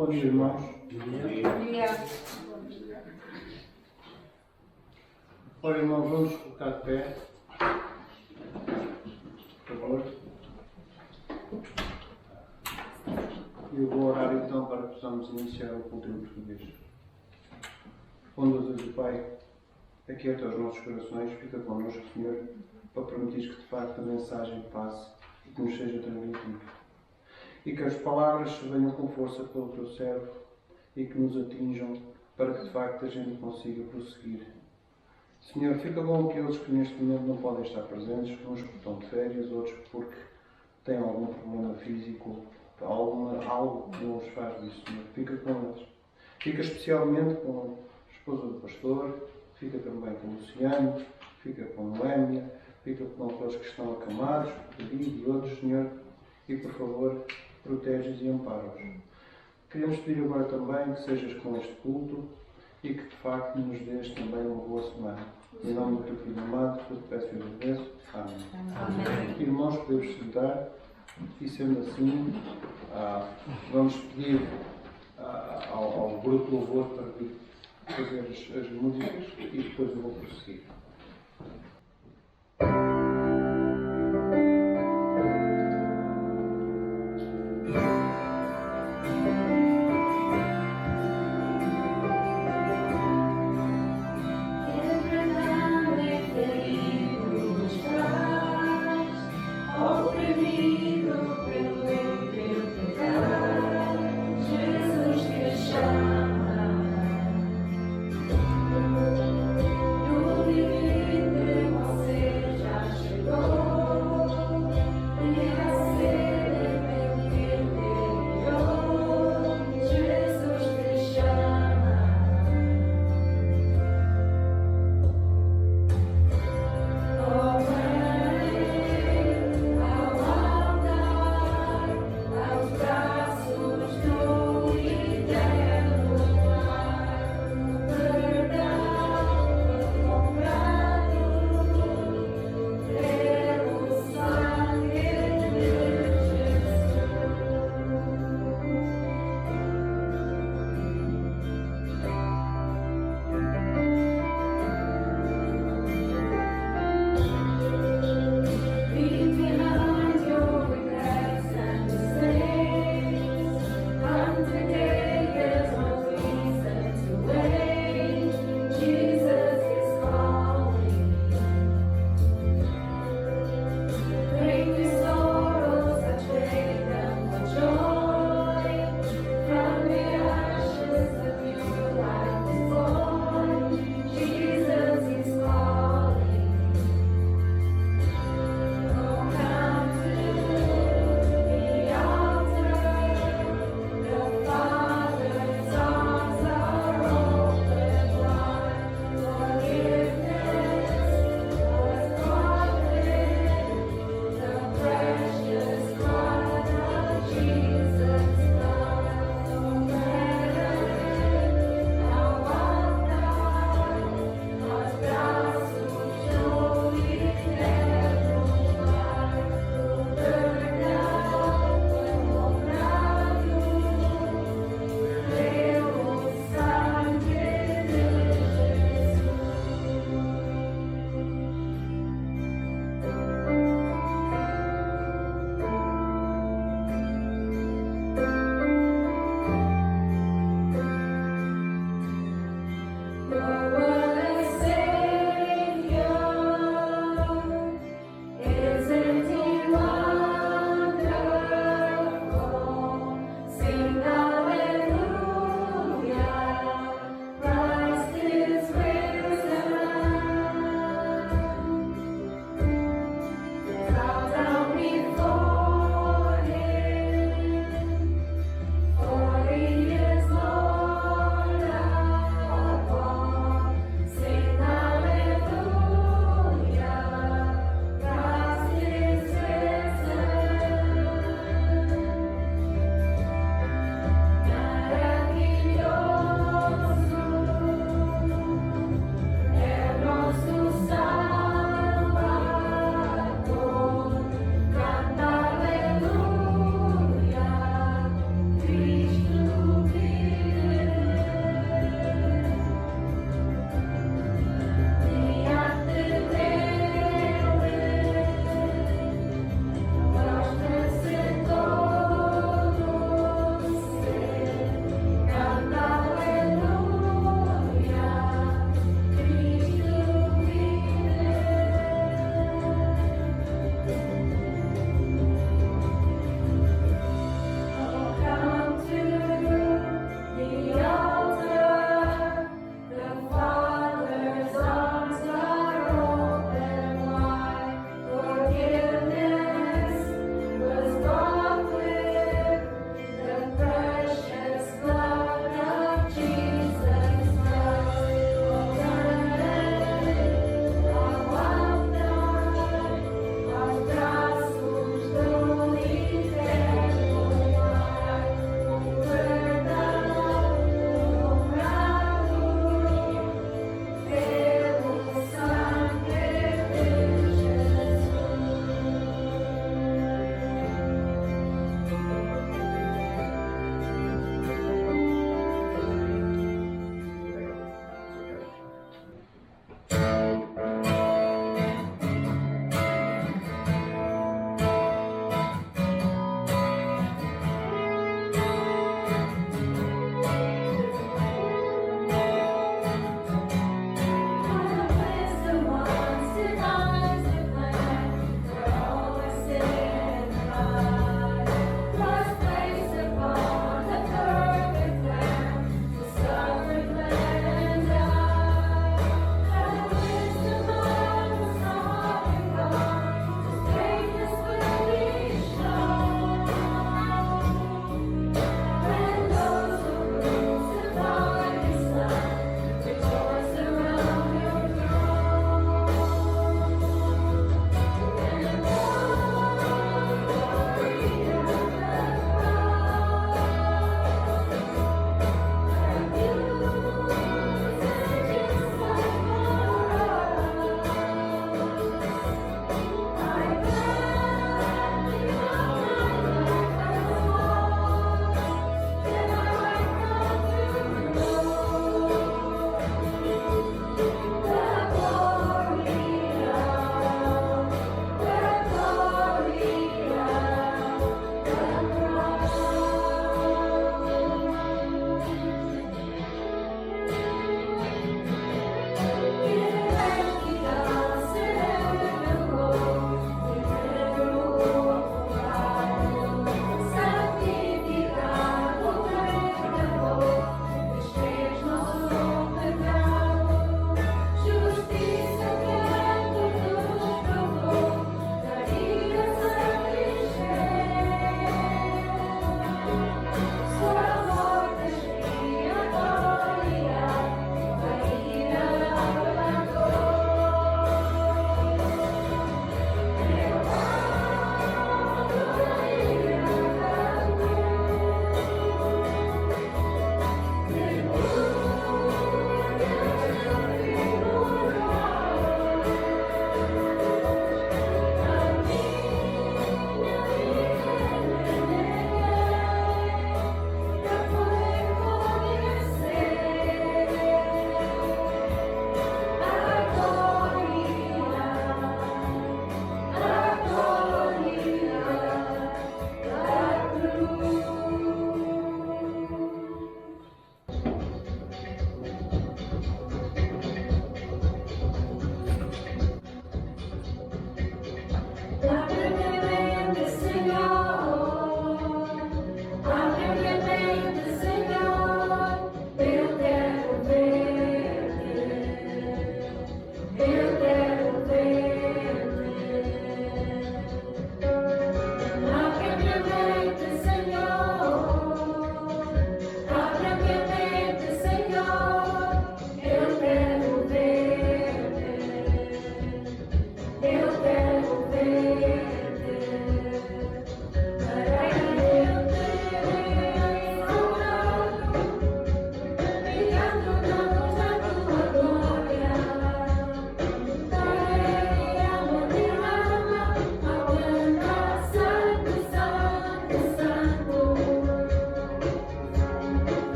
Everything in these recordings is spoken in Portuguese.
Bom dia, irmãos. Ora, irmãos, vamos colocar de pé, por favor. E eu vou orar então para que possamos iniciar o culto em português. Responda, Deus e Pai, aquieta os nossos corações, fica connosco, Senhor, para permitir que de facto a mensagem passe e que nos seja transmitida. E que as palavras venham com força pelo Teu servo e que nos atinjam para que de facto a gente consiga prosseguir. Senhor, fica bom aqueles que neste momento não podem estar presentes, uns porque estão de férias, outros porque têm algum problema físico, algo que não os faz disso, Senhor. Fica com eles. Fica especialmente com a esposa do pastor, fica também com o Luciano, fica com a Noémia, fica com aqueles que estão acamados, o David e outros, Senhor, e por favor, protege-os e ampara-os. Queremos pedir agora também que sejas com este culto e que de facto nos dês também uma boa semana. Em nome do Teu Filho amado, que eu te peço e agradeço. Amém. Amém. Irmãos, podemos sentar e sendo assim, vamos pedir ao grupo de louvor para vir fazer as músicas e depois eu vou prosseguir. No limite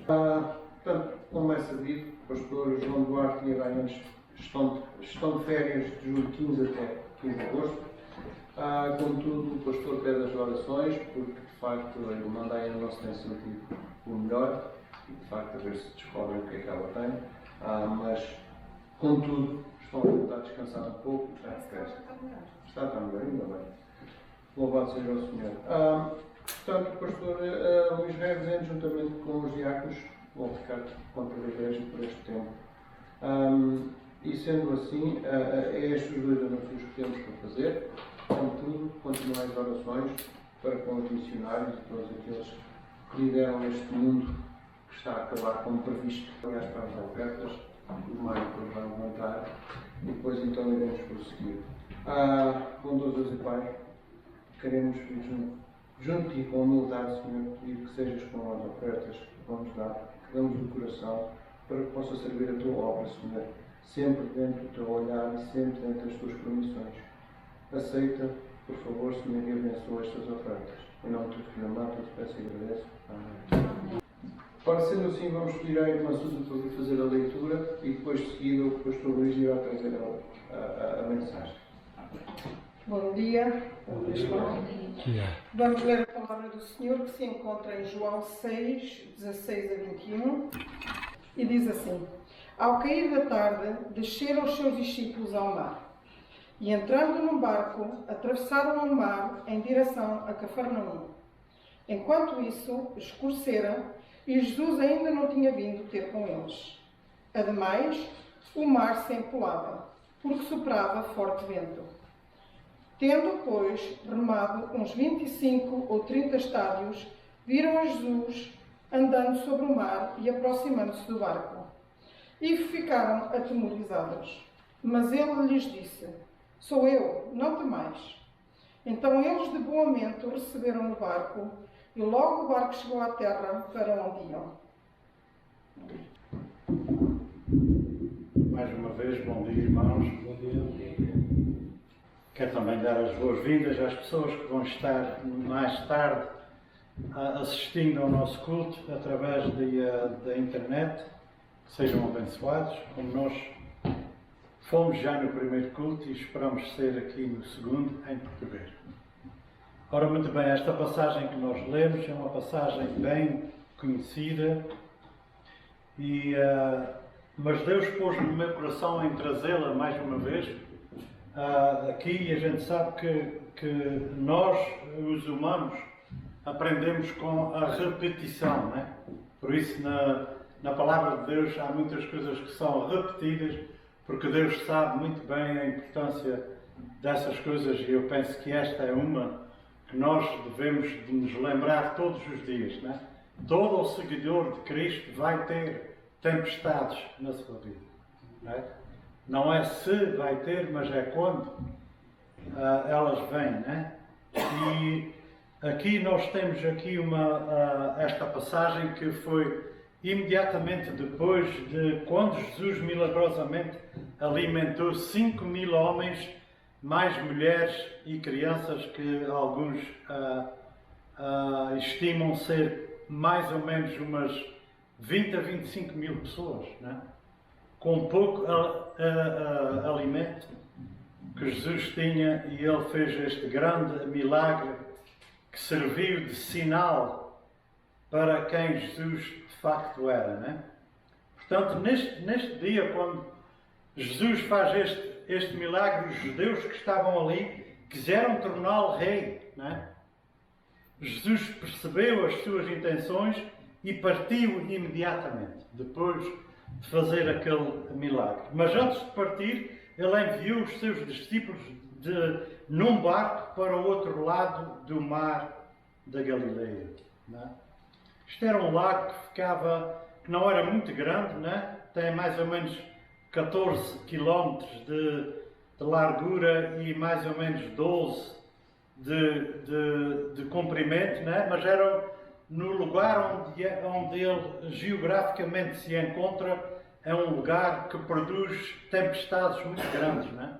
Portanto, como é sabido, o pastor João Duarte e a Baianos estão de férias de julho 15 até 15 de agosto. Contudo, o pastor pede as orações, porque de facto a irmã Diana não se tem sentido o melhor, e de facto a ver se descobrem o que é que ela tem. Mas, contudo, estão a tentar descansar um pouco. Está melhor, ainda bem. Louvado seja o Senhor. Portanto, o pastor Luís Reves, juntamente com os diáconos, vão ficar contra a igreja por este tempo. E sendo assim, é estes os dois anúncios que temos para fazer. Contudo, continuem as orações para com os missionários e todos aqueles que lideram este mundo que está a acabar como previsto. Aliás, para as ofertas, o Mário vai levantar e depois então iremos prosseguir. Bondoso Deus e Pai, queremos junto e com humildade, Senhor, pedir que sejas com as ofertas que vamos dar, que damos do coração, para que possa servir a tua obra, Senhor, sempre dentro do teu olhar e sempre dentro das tuas permissões. Aceita, por favor, Senhor, e abençoa estas ofertas. Em nome do teu Filho amado, te peço e agradeço. Amém. Ora, sendo assim, vamos pedir à irmã Susan para vir fazer a leitura e depois de seguida o pastor Luís irá trazer a mensagem. Bom dia. Vamos ler a palavra do Senhor que se encontra em João 6, 16 a 21 e diz assim: Ao cair da tarde, desceram os seus discípulos ao mar e, entrando num barco, atravessaram o mar em direção a Cafarnaum. Enquanto isso, escurecera e Jesus ainda não tinha vindo ter com eles. Ademais, o mar se empolava, porque soprava forte vento. Tendo, pois, remado uns 25 ou 30 estádios, viram a Jesus andando sobre o mar e aproximando-se do barco. E ficaram atemorizados. Mas ele lhes disse: Sou eu, não temais. Então eles de bom momento receberam no barco, e logo o barco chegou à terra para onde iam. Mais uma vez, bom dia, irmãos. Bom dia. Quero também dar as boas-vindas às pessoas que vão estar mais tarde assistindo ao nosso culto através da internet. Que sejam abençoados, como nós fomos já no primeiro culto e esperamos ser aqui no segundo em português. Ora, muito bem, esta passagem que nós lemos é uma passagem bem conhecida, mas Deus pôs no meu coração em trazê-la mais uma vez aqui, e a gente sabe que nós, os humanos, aprendemos com a repetição, né? Por isso, na palavra de Deus há muitas coisas que são repetidas, porque Deus sabe muito bem a importância dessas coisas, e eu penso que esta é uma que nós devemos de nos lembrar todos os dias, né? Todo o seguidor de Cristo vai ter tempestades na sua vida, né? Não é se vai ter, mas é quando elas vêm, né? E aqui nós temos aqui esta passagem que foi imediatamente depois de quando Jesus milagrosamente alimentou 5.000 homens, mais mulheres e crianças, que alguns estimam ser mais ou menos umas 20 a 25 mil pessoas, né? Com pouco alimento que Jesus tinha, e ele fez este grande milagre que serviu de sinal para quem Jesus de facto era, né? Portanto, neste dia, quando Jesus faz este milagre, os judeus que estavam ali quiseram torná-lo rei, né? Jesus percebeu as suas intenções e partiu imediatamente, depois de fazer aquele milagre. Mas antes de partir, ele enviou os seus discípulos num barco para o outro lado do mar da Galileia, né? Isto era um lago que não era muito grande, né? Tem mais ou menos 14 km de largura e mais ou menos 12 de comprimento, né? Mas era no lugar onde ele geograficamente se encontra, é um lugar que produz tempestades muito grandes, né?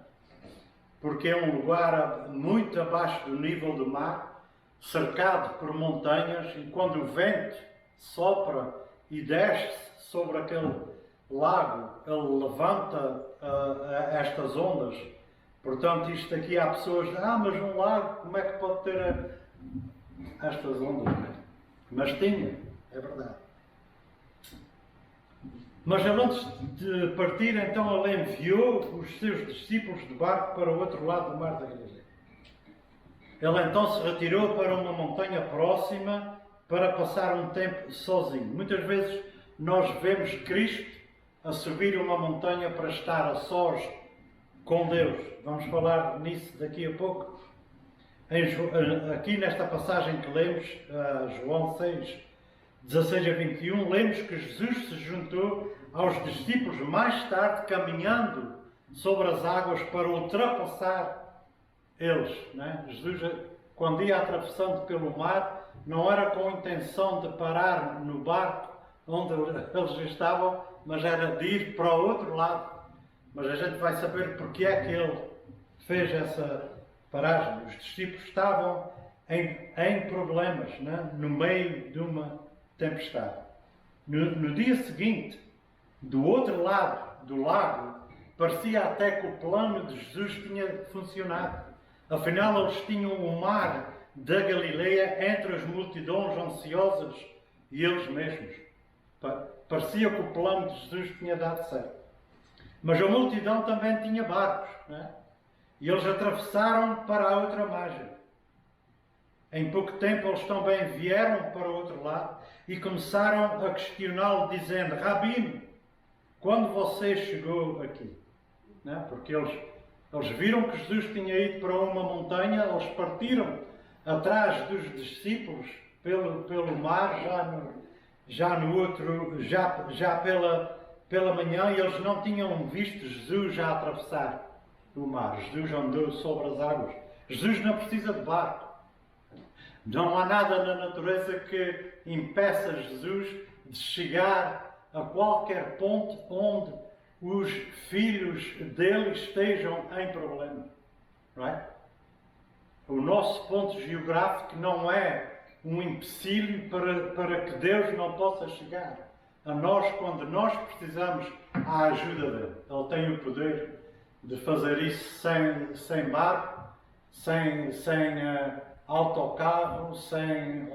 Porque é um lugar muito abaixo do nível do mar, cercado por montanhas, e quando o vento sopra e desce sobre aquele lago, ele levanta estas ondas. Portanto, isto aqui há pessoas que mas um lago, como é que pode ter estas ondas? Mas tinha, é verdade. Mas ele, antes de partir, então ele enviou os seus discípulos de barco para o outro lado do mar da Galileia. Ele então se retirou para uma montanha próxima para passar um tempo sozinho. Muitas vezes nós vemos Cristo a subir uma montanha para estar a sós com Deus. Vamos falar nisso daqui a pouco. Aqui nesta passagem que lemos, João 6, 16 a 21, lemos que Jesus se juntou aos discípulos mais tarde, caminhando sobre as águas para ultrapassar eles. Né? Jesus, quando ia atravessando pelo mar, não era com a intenção de parar no barco onde eles estavam, mas era de ir para o outro lado. Mas a gente vai saber porque é que ele fez essa paragem. Os discípulos estavam em problemas, né? No meio de uma tempestade. No dia seguinte, do outro lado do lago, parecia até que o plano de Jesus tinha funcionado. Afinal, eles tinham o mar da Galileia entre as multidões ansiosas e eles mesmos. Parecia que o plano de Jesus tinha dado certo. Mas a multidão também tinha barcos, né? E eles atravessaram para a outra margem. Em pouco tempo eles também vieram para o outro lado e começaram a questioná-lo, dizendo: Rabino, quando você chegou aqui? Né? Porque eles viram que Jesus tinha ido para uma montanha, eles partiram atrás dos discípulos pelo mar, já pela manhã, e eles não tinham visto Jesus a atravessar o mar. Jesus andou sobre as águas. Jesus não precisa de barco. Não há nada na natureza que impeça Jesus de chegar a qualquer ponto onde os filhos dele estejam em problema. Right? O nosso ponto geográfico não é um empecilho para que Deus não possa chegar a nós quando nós precisamos da ajuda dele. Ele tem o poder de fazer isso sem barco, sem autocarro, sem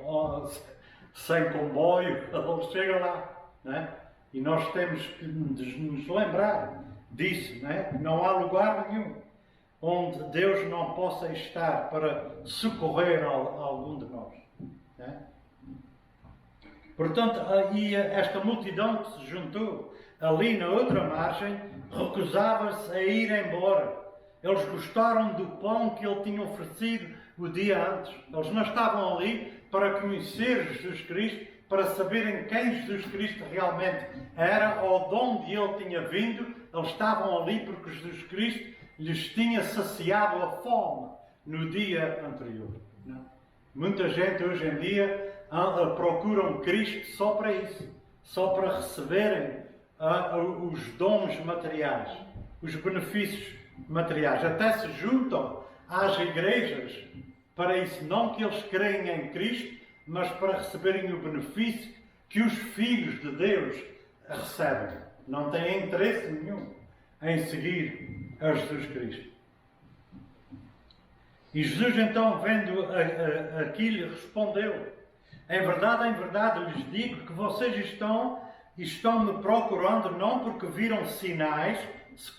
comboio. Ele chega lá. Né? E nós temos que nos lembrar disso. Né? Não há lugar nenhum onde Deus não possa estar para socorrer algum de nós. Né? Portanto, aí esta multidão que se juntou ali na outra margem recusava-se a ir embora. Eles gostaram do pão que ele tinha oferecido o dia antes. Eles não estavam ali para conhecer Jesus Cristo, para saberem quem Jesus Cristo realmente era ou de onde ele tinha vindo. Eles estavam ali porque Jesus Cristo lhes tinha saciado a fome no dia anterior. Não? Muita gente hoje em dia procuram Cristo só para isso, só para receberem os dons materiais, os benefícios materiais. Até se juntam às igrejas para isso, não que eles creem em Cristo, mas para receberem o benefício que os filhos de Deus recebem. Não têm interesse nenhum em seguir a Jesus Cristo. E Jesus então, vendo aquilo, lhe respondeu: em verdade lhes digo que vocês estão me procurando não porque viram sinais.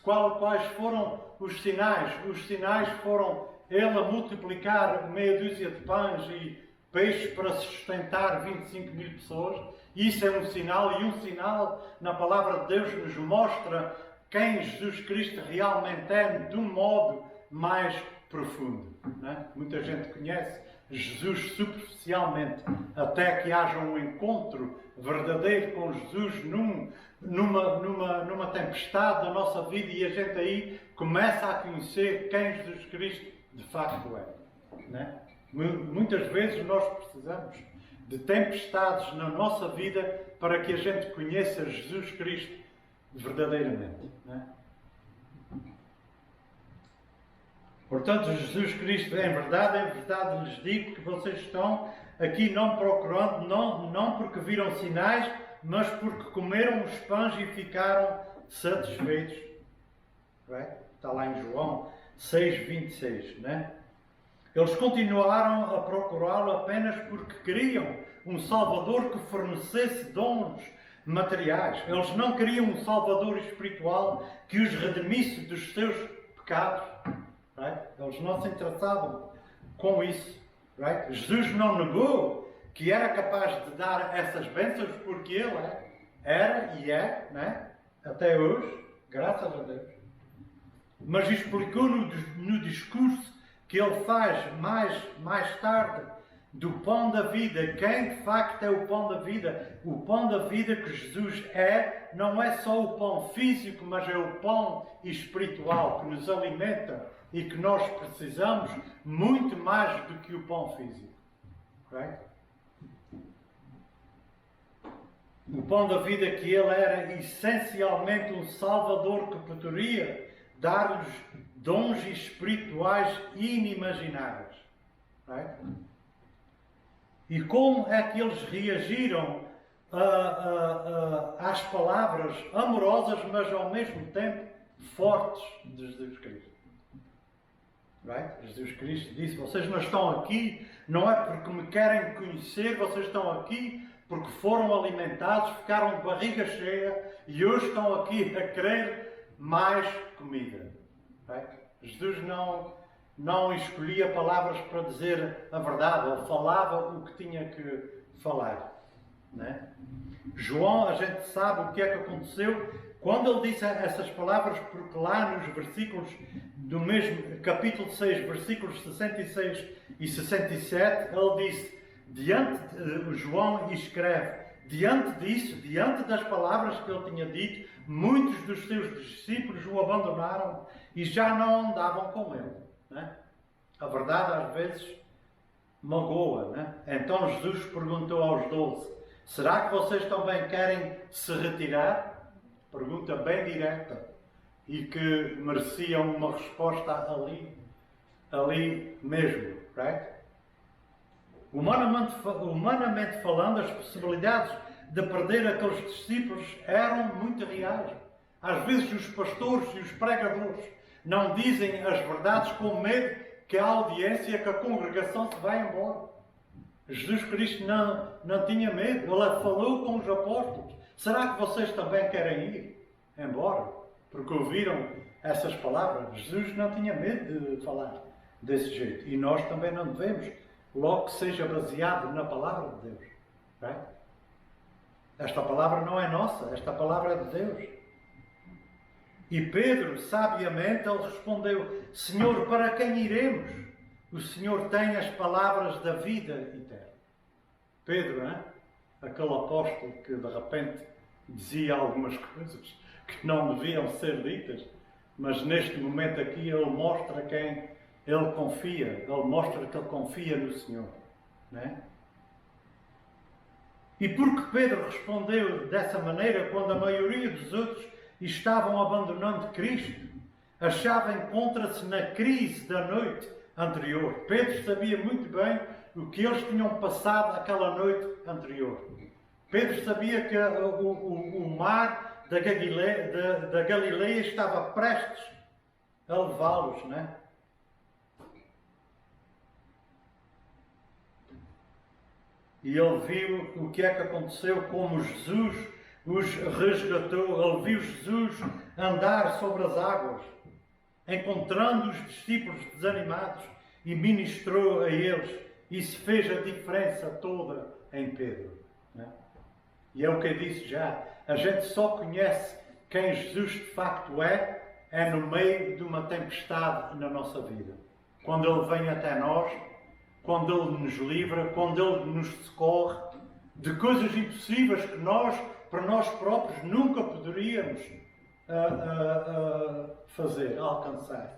Quais foram os sinais? Os sinais foram ele a multiplicar meia dúzia de pães e peixes para sustentar 25 mil pessoas. Isso é um sinal, e um sinal na palavra de Deus nos mostra quem Jesus Cristo realmente é de um modo mais profundo. Né? Muita gente conhece Jesus superficialmente, até que haja um encontro verdadeiro com Jesus numa tempestade da nossa vida, e a gente aí começa a conhecer quem Jesus Cristo de facto é. Né? Muitas vezes nós precisamos de tempestades na nossa vida para que a gente conheça Jesus Cristo verdadeiramente. Né? Portanto, Jesus Cristo, em verdade lhes digo que vocês estão aqui não procurando, não porque viram sinais, mas porque comeram os pães e ficaram satisfeitos. Right? Está lá em João 6:26, né? Eles continuaram a procurá-lo apenas porque queriam um Salvador que fornecesse dons materiais. Eles não queriam um Salvador espiritual que os redimisse dos seus pecados. Right? Eles não se interessavam com isso. Right? Jesus não negou que era capaz de dar essas bênçãos porque Ele era e é, né? Até hoje, graças a Deus. Mas explicou no discurso que ele faz mais tarde do pão da vida. Quem de facto é o pão da vida? O pão da vida que Jesus é, não é só o pão físico, mas é o pão espiritual que nos alimenta e que nós precisamos muito mais do que o pão físico. Right? O pão da vida que ele era essencialmente um Salvador que poderia dar-lhes dons espirituais inimagináveis. Right? E como é que eles reagiram às palavras amorosas, mas ao mesmo tempo fortes de Jesus Cristo? Right? Jesus Cristo disse: vocês não estão aqui, não é porque me querem conhecer, vocês estão aqui porque foram alimentados, ficaram de barriga cheia e hoje estão aqui a querer mais comida. Right? Jesus não escolhia palavras para dizer a verdade, ele falava o que tinha que falar. Né? João, a gente sabe o que é que aconteceu quando ele disse essas palavras, porque lá nos versículos do mesmo capítulo 6, versículos 66 e 67, ele disse, João escreve, diante disso, diante das palavras que ele tinha dito, muitos dos seus discípulos o abandonaram e já não andavam com ele. Né? A verdade às vezes magoa. Né? Então Jesus perguntou aos 12, será que vocês também querem se retirar? Pergunta bem direta e que merecia uma resposta ali mesmo. Right? Humanamente falando, as possibilidades de perder aqueles discípulos eram muito reais. Às vezes os pastores e os pregadores não dizem as verdades com medo que a audiência, que a congregação se vai embora. Jesus Cristo não tinha medo. Ele falou com os apóstolos. Será que vocês também querem ir embora? Porque ouviram essas palavras. Jesus não tinha medo de falar desse jeito. E nós também não devemos. Logo que seja baseado na palavra de Deus. Right? Esta palavra não é nossa, esta palavra é de Deus. E Pedro, sabiamente, ele respondeu, Senhor, para quem iremos? O Senhor tem as palavras da vida eterna. Pedro, hein? Aquele apóstolo que de repente dizia algumas coisas que não deviam ser ditas, mas neste momento aqui ele mostra quem ele confia, ele mostra que ele confia no Senhor. Né? E porque Pedro respondeu dessa maneira, quando a maioria dos outros estavam abandonando Cristo, achava encontra-se na crise da noite anterior. Pedro sabia muito bem o que eles tinham passado aquela noite anterior. Pedro sabia que o mar da Galileia estava prestes a levá-los, né? E ele viu o que é que aconteceu, como Jesus os resgatou. Ele viu Jesus andar sobre as águas, encontrando os discípulos desanimados e ministrou a eles. Isso fez a diferença toda em Pedro. Né? E é o que eu disse já, a gente só conhece quem Jesus de facto é no meio de uma tempestade na nossa vida. Quando Ele vem até nós, quando Ele nos livra, quando Ele nos socorre de coisas impossíveis que nós, para nós próprios, nunca poderíamos fazer, alcançar.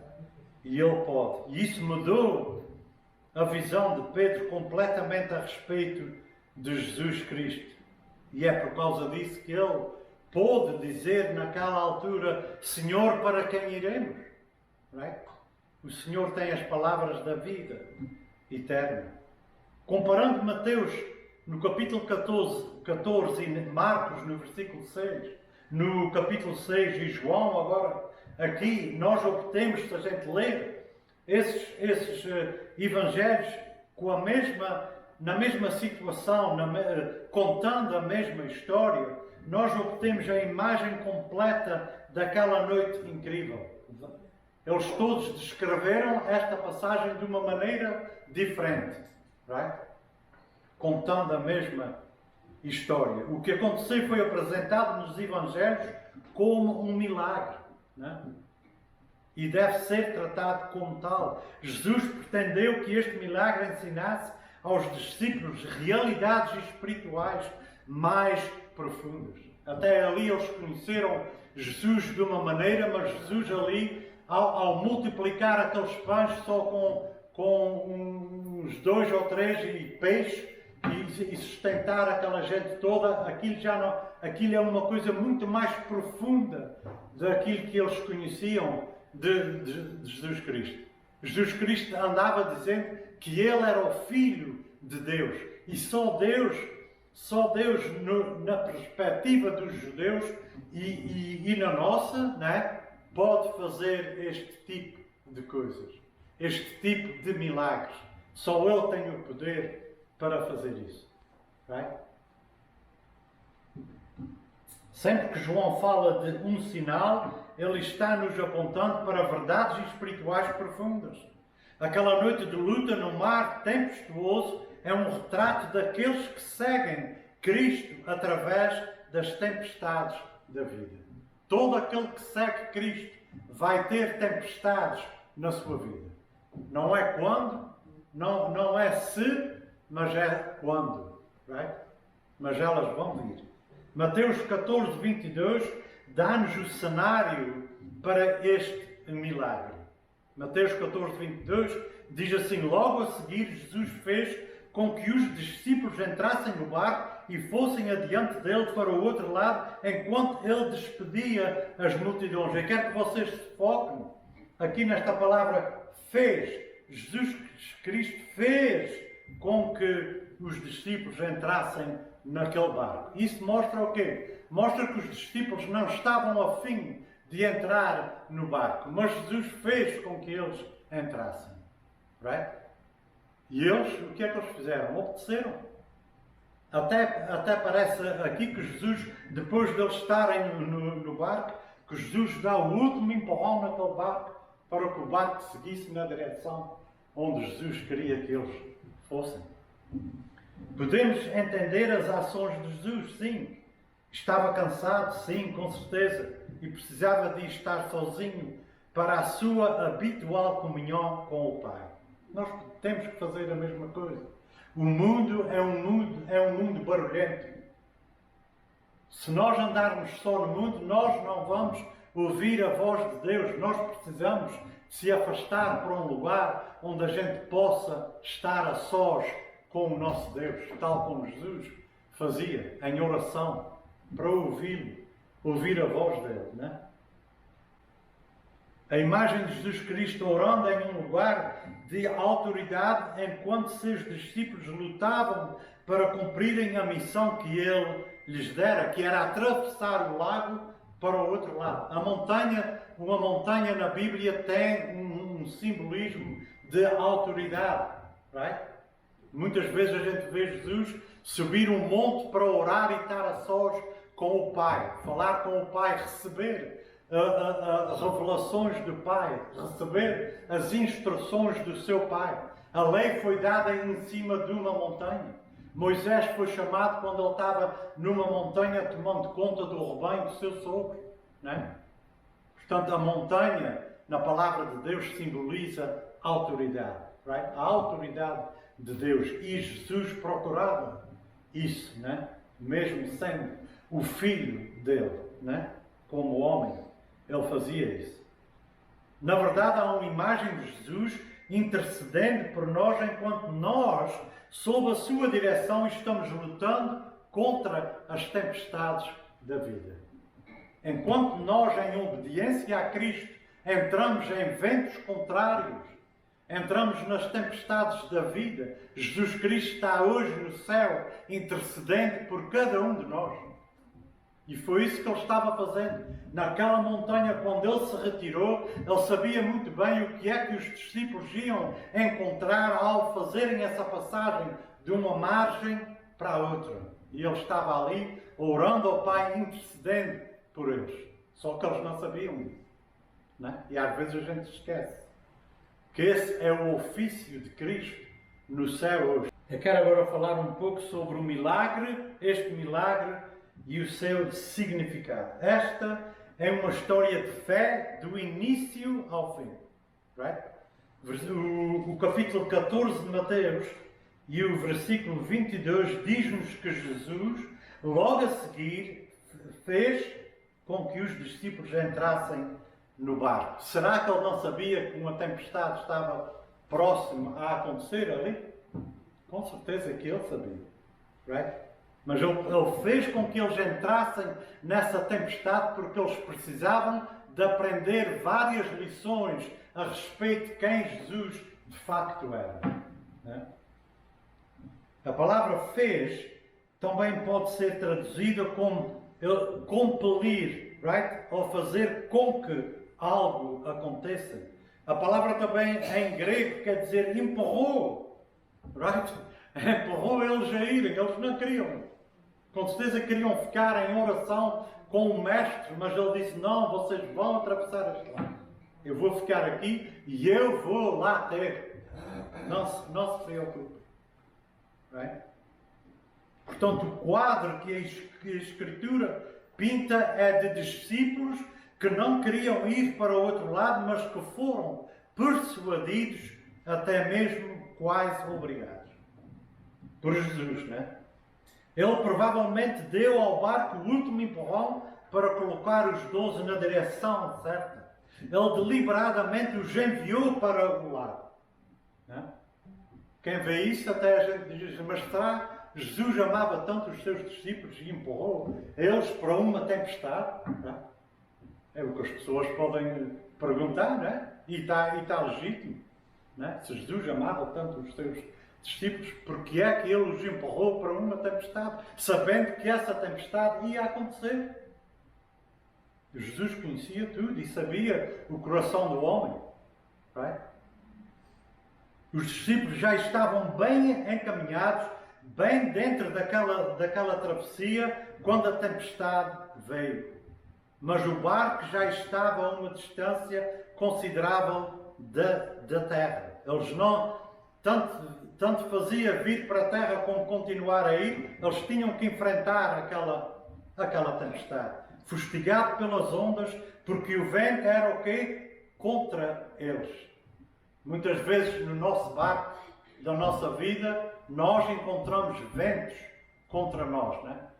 E Ele pode. E isso mudou a visão de Pedro completamente a respeito de Jesus Cristo. E é por causa disso que ele pôde dizer naquela altura, Senhor, para quem iremos? Right? O Senhor tem as palavras da vida eterna. Comparando Mateus no capítulo 14 em Marcos, no versículo 6, no capítulo 6 em João, agora, aqui, nós obtemos, se a gente ler esses evangelhos com na mesma situação, contando a mesma história, nós obtemos a imagem completa daquela noite incrível. Eles todos descreveram esta passagem de uma maneira diferente, right? Contando a mesma história. O que aconteceu foi apresentado nos Evangelhos como um milagre, né? E deve ser tratado como tal. Jesus pretendeu que este milagre ensinasse aos discípulos realidades espirituais mais profundas. Até ali eles conheceram Jesus de uma maneira, mas Jesus ali, ao multiplicar aqueles pães só com uns 2 ou 3 e peixe e sustentar aquela gente toda, aquilo é uma coisa muito mais profunda daquilo que eles conheciam de Jesus Cristo. Jesus Cristo andava dizendo que Ele era o Filho de Deus. E só Deus, na perspectiva dos judeus e na nossa, né, pode fazer este tipo de coisas, este tipo de milagres. Só Ele tem o poder para fazer isso. Right? Sempre que João fala de um sinal, ele está nos apontando para verdades espirituais profundas. Aquela noite de luta no mar tempestuoso é um retrato daqueles que seguem Cristo através das tempestades da vida. Todo aquele que segue Cristo vai ter tempestades na sua vida. Não é quando, não é se, mas é quando. Right? Mas elas vão vir. Mateus 14, 22 dá-nos o cenário para este milagre. Mateus 14, 22 diz assim: logo a seguir Jesus fez com que os discípulos entrassem no barco e fossem adiante dele para o outro lado, enquanto ele despedia as multidões. Eu quero que vocês se foquem aqui nesta palavra fez. Jesus Cristo fez com que os discípulos entrassem naquele barco. Isso mostra o quê? Mostra que os discípulos não estavam a fim de entrar no barco, mas Jesus fez com que eles entrassem. Right? E eles, o que é que eles fizeram? Obedeceram. Até parece aqui que Jesus, depois de eles estarem no barco, que Jesus dá o último empurrão naquele barco para que o barco seguisse na direção onde Jesus queria que eles fossem. Podemos entender as ações de Jesus, sim. Estava cansado, sim, com certeza, e precisava de estar sozinho para a sua habitual comunhão com o Pai. Nós temos que fazer a mesma coisa. O mundo é um mundo barulhento. Se nós andarmos só no mundo, nós não vamos ouvir a voz de Deus. Nós precisamos se afastar para um lugar onde a gente possa estar a sós com o nosso Deus, tal como Jesus fazia em oração, para ouvi-lo, ouvir a voz dele, né? A imagem de Jesus Cristo orando em um lugar de autoridade enquanto seus discípulos lutavam para cumprirem a missão que ele lhes dera, que era atravessar o lago para o outro lado. Uma montanha na Bíblia tem um simbolismo de autoridade, right? Muitas vezes a gente vê Jesus subir um monte para orar e estar a sós com o Pai, falar com o Pai, receber as revelações do Pai, receber as instruções do seu Pai. A lei foi dada em cima de uma montanha. Moisés foi chamado quando ele estava numa montanha tomando conta do rebanho do seu sogro, né? Portanto, a montanha, na palavra de Deus, simboliza autoridade, right? A autoridade de Deus. E Jesus procurava isso, né? Mesmo sendo o filho dele, né? Como homem, ele fazia isso. Na verdade, há uma imagem de Jesus intercedendo por nós enquanto nós, sob a sua direção, estamos lutando contra as tempestades da vida. Enquanto nós, em obediência a Cristo, entramos em ventos contrários, entramos nas tempestades da vida. Jesus Cristo está hoje no céu, intercedendo por cada um de nós. E foi isso que ele estava fazendo. Naquela montanha, quando ele se retirou, ele sabia muito bem o que é que os discípulos iam encontrar ao fazerem essa passagem de uma margem para a outra. E ele estava ali, orando ao Pai, intercedendo por eles. Só que eles não sabiam isso. Não é? E às vezes a gente esquece que esse é o ofício de Cristo no céu hoje. Eu quero agora falar um pouco sobre o milagre, este milagre e o seu significado. Esta é uma história de fé do início ao fim. Right? O capítulo 14 de Mateus e o versículo 22 diz-nos que Jesus, logo a seguir, fez com que os discípulos entrassem no barco. Será que ele não sabia que uma tempestade estava próxima a acontecer ali? Com certeza que ele sabia. Right? Mas ele fez com que eles entrassem nessa tempestade porque eles precisavam de aprender várias lições a respeito de quem Jesus de facto era. Né? A palavra fez também pode ser traduzida como compelir, right? Ou fazer com que algo aconteça. A palavra também em grego quer dizer empurrou. Right? Empurrou eles a irem, eles não queriam. Com certeza queriam ficar em oração com o mestre, mas ele disse, não, vocês vão atravessar este lado. Eu vou ficar aqui e eu vou lá ter. Não se preocupe. Right? Portanto, o quadro que a Escritura pinta é de discípulos que não queriam ir para o outro lado, mas que foram persuadidos, até mesmo quase obrigados. Por Jesus, não é? Ele provavelmente deu ao barco o último empurrão para colocar os 12 na direção certa. Ele deliberadamente os enviou para o lado. Não é? Quem vê isso até a gente diz, mas será Jesus amava tanto os seus discípulos e empurrou eles para uma tempestade? Não é? É o que as pessoas podem perguntar, não é? E está legítimo. Não é? Se Jesus amava tanto os seus discípulos, porque é que ele os empurrou para uma tempestade, sabendo que essa tempestade ia acontecer? Jesus conhecia tudo e sabia o coração do homem. Right? Os discípulos já estavam bem encaminhados, bem dentro daquela travessia, quando a tempestade veio. Mas o barco já estava a uma distância considerável da terra. Eles não, tanto fazia vir para a terra como continuar a ir, eles tinham que enfrentar aquela tempestade. Fustigado pelas ondas, porque o vento era o quê? Contra eles. Muitas vezes no nosso barco, da nossa vida, nós encontramos ventos contra nós, não é?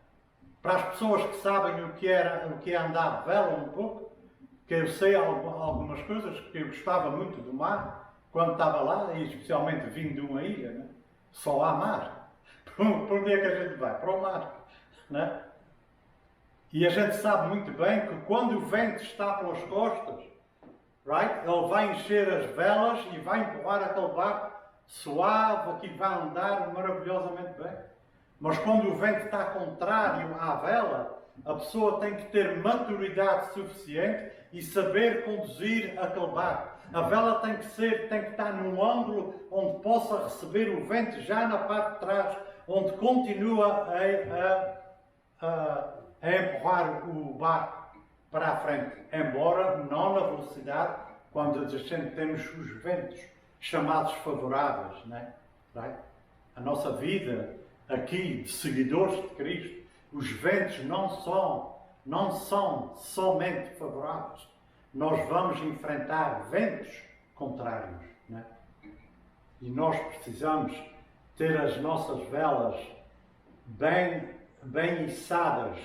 Para as pessoas que sabem o que é andar de vela um pouco, que eu sei algumas coisas, que eu gostava muito do mar, quando estava lá, e especialmente vindo de uma ilha, né? Só há mar. Por onde é que a gente vai? Para o mar. Né? E a gente sabe muito bem que quando o vento está pelas costas, right? Ele vai encher as velas e vai empurrar aquele barco suave, que vai andar maravilhosamente bem. Mas quando o vento está contrário à vela, a pessoa tem que ter maturidade suficiente e saber conduzir aquele barco. A vela tem que estar num ângulo onde possa receber o vento já na parte de trás, onde continua a empurrar o barco para a frente, embora não na velocidade quando a gente temos os ventos chamados favoráveis, né? A nossa vida aqui de seguidores de Cristo, os ventos não são somente favoráveis. Nós vamos enfrentar ventos contrários, né? E nós precisamos ter as nossas velas bem içadas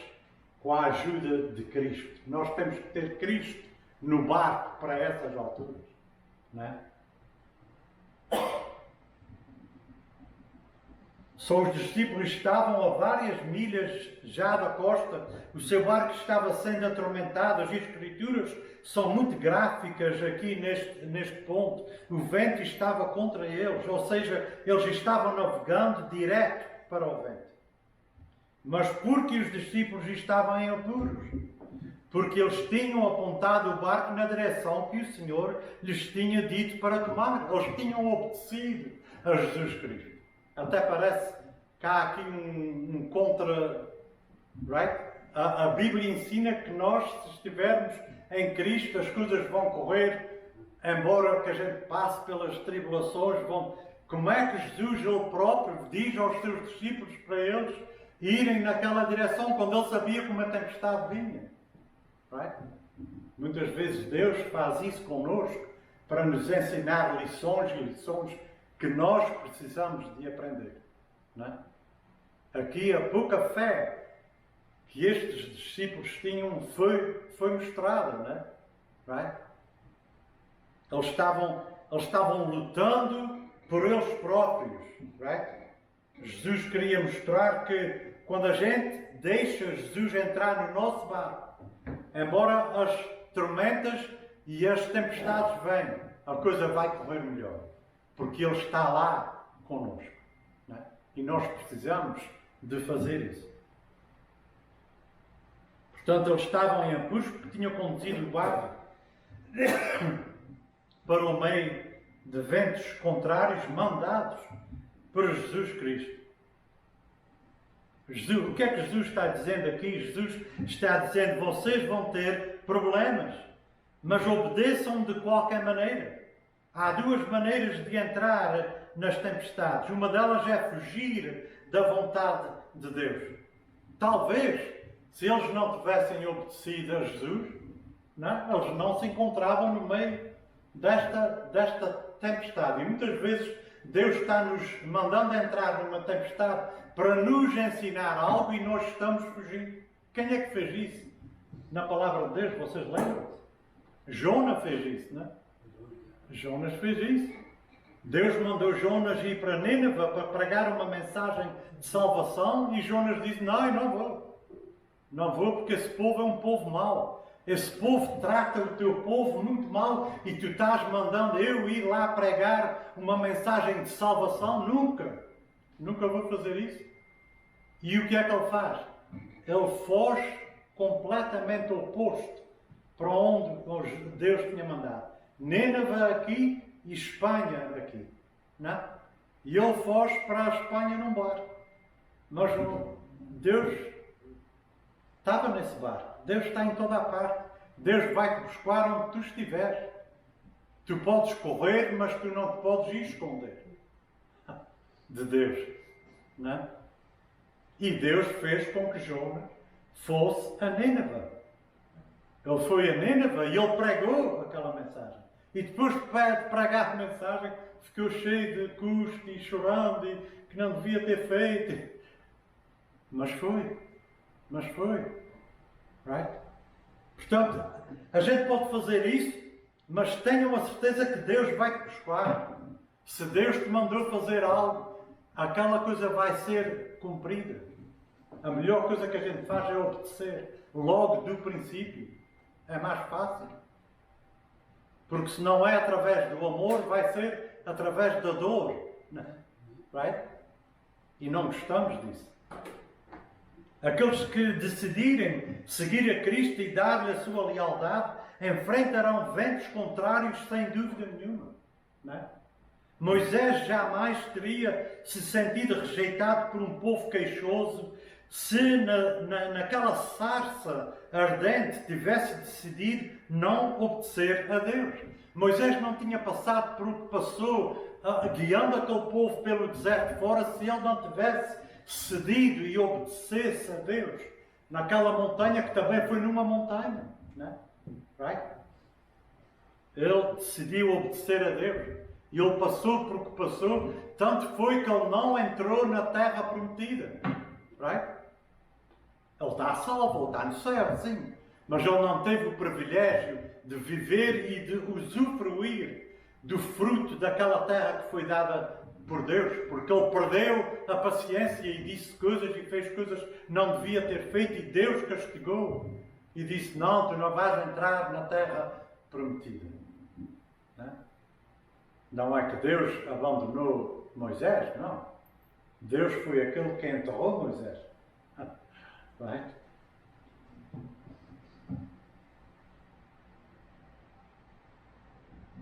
com a ajuda de Cristo. Nós temos que ter Cristo no barco para essas alturas, né? Só os discípulos estavam a várias milhas já da costa, o seu barco estava sendo atormentado. As Escrituras são muito gráficas aqui neste ponto. O vento estava contra eles, ou seja, eles estavam navegando direto para o vento. Mas porque os discípulos estavam em apuros? Porque eles tinham apontado o barco na direção que o Senhor lhes tinha dito para tomar. Eles tinham obedecido a Jesus Cristo. Até parece que há aqui um contra... Right? A Bíblia ensina que nós, se estivermos em Cristo, as coisas vão correr, embora que a gente passe pelas tribulações, como é que Jesus, Ele próprio, diz aos seus discípulos para eles irem naquela direção, quando Ele sabia que uma tempestade vinha? Right? Muitas vezes Deus faz isso connosco para nos ensinar lições e lições que nós precisamos de aprender. Não é? Aqui a pouca fé que estes discípulos tinham foi mostrada, não é? Right? Eles estavam lutando por eles próprios. Right? Jesus queria mostrar que quando a gente deixa Jesus entrar no nosso barco, embora as tormentas e as tempestades venham, a coisa vai correr melhor. Porque Ele está lá connosco. Não é? E nós precisamos de fazer isso. Portanto, eles estavam em apuros porque tinham conduzido o barco para o meio de ventos contrários mandados por Jesus Cristo. O que é que Jesus está dizendo aqui? Jesus está dizendo: vocês vão ter problemas, mas obedeçam de qualquer maneira. Há duas maneiras de entrar nas tempestades. Uma delas é fugir da vontade de Deus. Talvez, se eles não tivessem obedecido a Jesus, não, eles não se encontravam no meio desta tempestade. E muitas vezes Deus está nos mandando entrar numa tempestade para nos ensinar algo e nós estamos fugindo. Quem é que fez isso? Na palavra de Deus, vocês lembram-se? Jonas fez isso, não é? Jonas fez isso. Deus mandou Jonas ir para Nínive para pregar uma mensagem de salvação e Jonas disse: não, eu não vou. Não vou porque esse povo é um povo mau. Esse povo trata o teu povo muito mal e tu estás mandando eu ir lá pregar uma mensagem de salvação? Nunca. Nunca vou fazer isso. E o que é que ele faz? Ele foge completamente oposto para onde Deus tinha mandado. Nínive aqui e Espanha aqui. Não? E ele foge para a Espanha num barco. Mas Deus estava nesse barco. Deus está em toda a parte. Deus vai-te buscar onde tu estiveres. Tu podes correr, mas tu não te podes ir esconder de Deus. Não? E Deus fez com que Jonas fosse a Nínive. Ele foi a Nínive e ele pregou aquela mensagem. E depois de pregar a mensagem, ficou cheio de custo e chorando e que não devia ter feito. Mas foi. Right? Portanto, a gente pode fazer isso, mas tenham a certeza que Deus vai te buscar. Se Deus te mandou fazer algo, aquela coisa vai ser cumprida. A melhor coisa que a gente faz é obedecer. Logo do princípio. É mais fácil. Porque se não é através do amor, vai ser através da dor. Right? E não gostamos disso. Aqueles que decidirem seguir a Cristo e dar-lhe a sua lealdade, enfrentarão ventos contrários sem dúvida nenhuma. Não é? Moisés jamais teria se sentido rejeitado por um povo queixoso se naquela sarça ardente tivesse decidido não obedecer a Deus. Moisés não tinha passado por o que passou guiando aquele povo pelo deserto fora se ele não tivesse cedido e obedecesse a Deus naquela montanha que também foi numa montanha. Não é? Right? Ele decidiu obedecer a Deus. E ele passou por o que passou, tanto foi que ele não entrou na terra prometida. Right? Ele está salvo, ele está no céu, sim. Mas ele não teve o privilégio de viver e de usufruir do fruto daquela terra que foi dada por Deus. Porque ele perdeu a paciência e disse coisas e fez coisas que não devia ter feito e Deus castigou. e disse, não, tu não vais entrar na terra prometida. Não é que Deus abandonou Moisés, não. Deus foi aquele que enterrou Moisés. Right?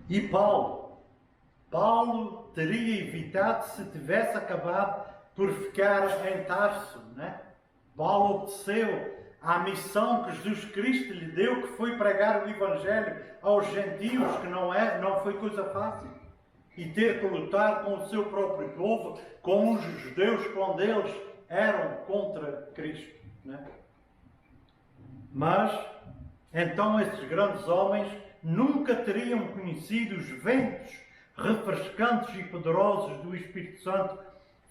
E Paulo teria evitado se tivesse acabado por ficar em Tarso, né? Paulo obedeceu à missão que Jesus Cristo lhe deu, que foi pregar o Evangelho aos gentios, que não foi coisa fácil. E ter que lutar com o seu próprio povo, com os judeus, quando eles eram contra Cristo, né? Mas, então esses grandes homens nunca teriam conhecido os ventos refrescantes e poderosos do Espírito Santo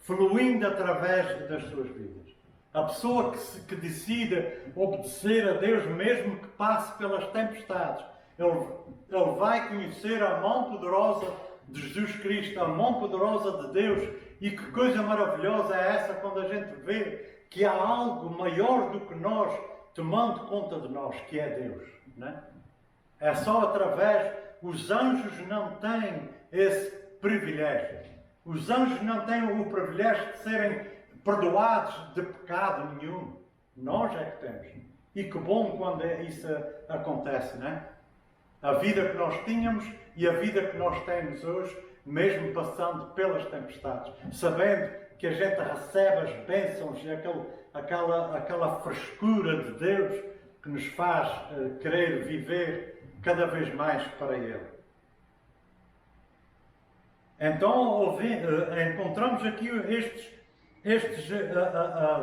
fluindo através das suas vidas. A pessoa que decida obedecer a Deus, mesmo que passe pelas tempestades, ele vai conhecer a mão poderosa de Jesus Cristo, a mão poderosa de Deus. E que coisa maravilhosa é essa quando a gente vê que há algo maior do que nós tomando conta de nós, que é Deus, né? É só através, os anjos não têm esse privilégio. Os anjos não têm o privilégio de serem perdoados de pecado nenhum. Nós é que temos. E que bom quando isso acontece, né? A vida que nós tínhamos e a vida que nós temos hoje, mesmo passando pelas tempestades, sabendo que a gente recebe as bênçãos e aquela frescura de Deus que nos faz querer viver cada vez mais para Ele. Então encontramos aqui estes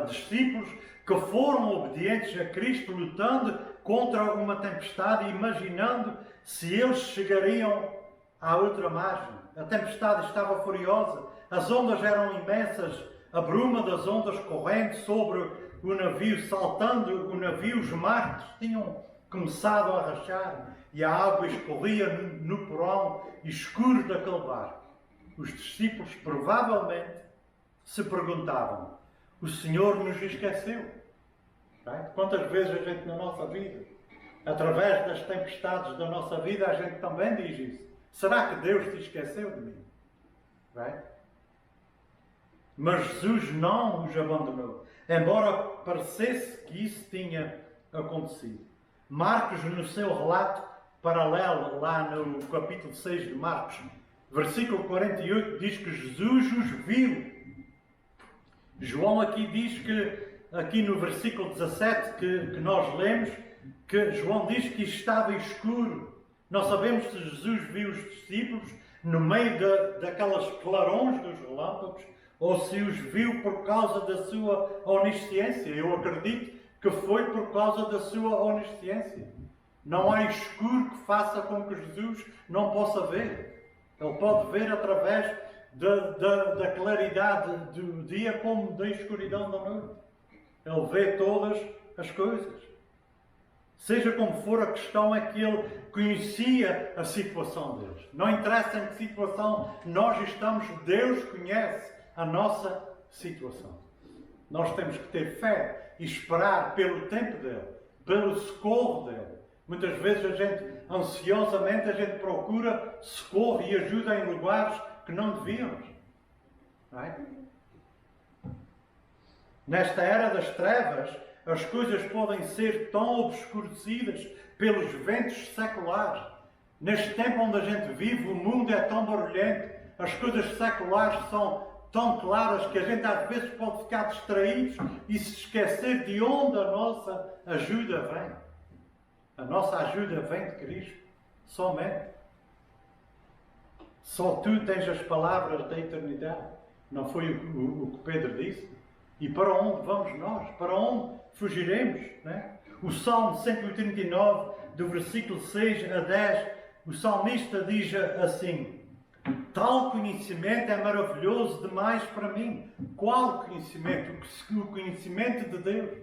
discípulos que foram obedientes a Cristo, lutando contra uma tempestade, imaginando se eles chegariam à outra margem. A tempestade estava furiosa, as ondas eram imensas, a bruma das ondas correndo sobre o navio, saltando o navio, os mastros tinham começado a rachar e a água escorria no porão escuro daquele barco. Os discípulos provavelmente se perguntavam: o Senhor nos esqueceu? Quantas vezes a gente na nossa vida, através das tempestades da nossa vida, a gente também diz isso. Será que Deus te esqueceu de mim? Mas Jesus não os abandonou, embora parecesse que isso tinha acontecido. Marcos, no seu relato paralelo, lá no capítulo 6 de Marcos, versículo 48, diz que Jesus os viu. João aqui diz que, aqui no versículo 17 que nós lemos, que João diz que estava escuro. Não sabemos se Jesus viu os discípulos no meio daquelas clarões dos relâmpagos, ou se os viu por causa da sua onisciência. Eu acredito que foi por causa da sua onisciência. Não há escuro que faça com que Jesus não possa ver. Ele pode ver através da claridade do dia como da escuridão da noite. Ele vê todas as coisas. Seja como for, a questão é que ele conhecia a situação deles. Não interessa em que situação nós estamos, Deus conhece a nossa situação. Nós temos que ter fé e esperar pelo tempo dele, pelo socorro dele. Muitas vezes ansiosamente, a gente procura socorro e ajuda em lugares que não devíamos. Não é? Nesta era das trevas, as coisas podem ser tão obscurecidas pelos ventos seculares. Neste tempo onde a gente vive, o mundo é tão barulhento, as coisas seculares são tão claras que a gente às vezes pode ficar distraído e se esquecer de onde a nossa ajuda vem. A nossa ajuda vem de Cristo, somente. Só tu tens as palavras da eternidade. Não foi o que Pedro disse? E para onde vamos nós? Para onde fugiremos? Né? O Salmo 139, do versículo 6 a 10, o salmista diz assim: tal conhecimento é maravilhoso demais para mim. Qual conhecimento? O conhecimento de Deus.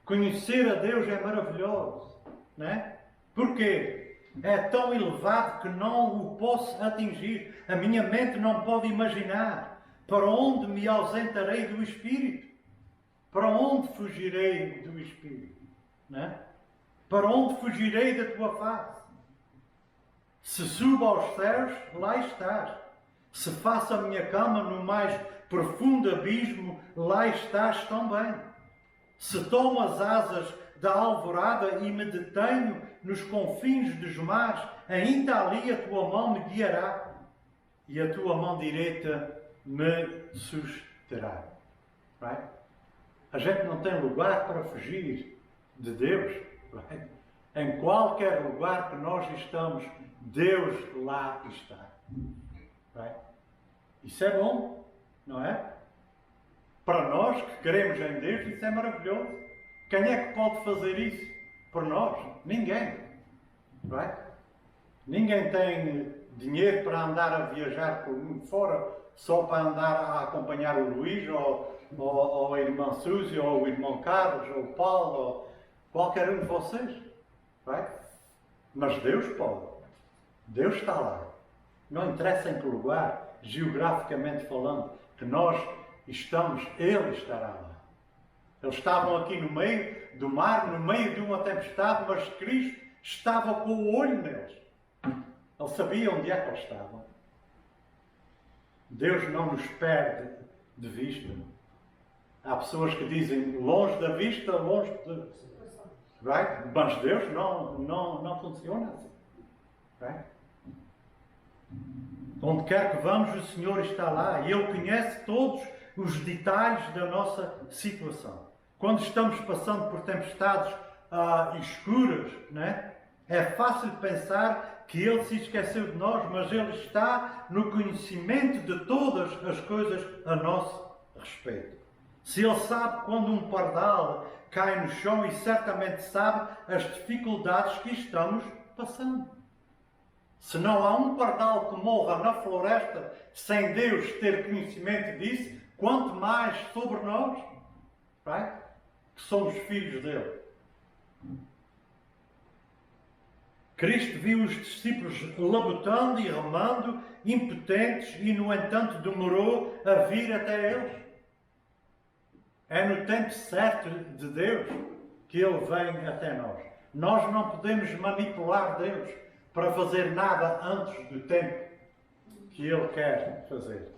Conhecer a Deus é maravilhoso. Né? Porquê? É tão elevado que não o posso atingir. A minha mente não pode imaginar. Para onde me ausentarei do Espírito? Para onde fugirei do Espírito? Né? Para onde fugirei da tua face? Se subo aos céus, lá estás. Se faço a minha cama no mais profundo abismo, lá estás também. Se tomo as asas da alvorada e me detenho nos confins dos mares, ainda ali a tua mão me guiará e a tua mão direita me susterá. Right? A gente não tem lugar para fugir de Deus. Right? Em qualquer lugar que nós estamos, Deus lá está. Right? Isso é bom, não é? Para nós que queremos em Deus, isso é maravilhoso. Quem é que pode fazer isso por nós? Ninguém. Right? Ninguém tem dinheiro para andar a viajar por mundo fora só para andar a acompanhar o Luís ou a irmã Suzy ou o irmão Carlos ou o Paulo ou qualquer um de vocês. Right? Mas Deus pode. Deus está lá. Não interessa em que lugar, geograficamente falando, que nós estamos, Ele estará lá. Eles estavam aqui no meio do mar, no meio de uma tempestade, mas Cristo estava com o olho neles. Ele sabia onde é que eles estavam. Deus não nos perde de vista. Há pessoas que dizem longe da vista, longe de... Right? Mas Deus não funciona assim. Right? Onde quer que vamos, o Senhor está lá e Ele conhece todos os detalhes da nossa situação. Quando estamos passando por tempestades escuras, né? É fácil pensar que Ele se esqueceu de nós, mas Ele está no conhecimento de todas as coisas a nosso respeito. Se Ele sabe quando um pardal cai no chão e certamente sabe as dificuldades que estamos passando. Se não há um pardal que morra na floresta sem Deus ter conhecimento disso, quanto mais sobre nós, right? Que somos filhos dele. Cristo viu os discípulos labutando e remando, impotentes, e no entanto demorou a vir até eles. É no tempo certo de Deus que Ele vem até nós. Nós não podemos manipular Deus para fazer nada antes do tempo que Ele quer fazer.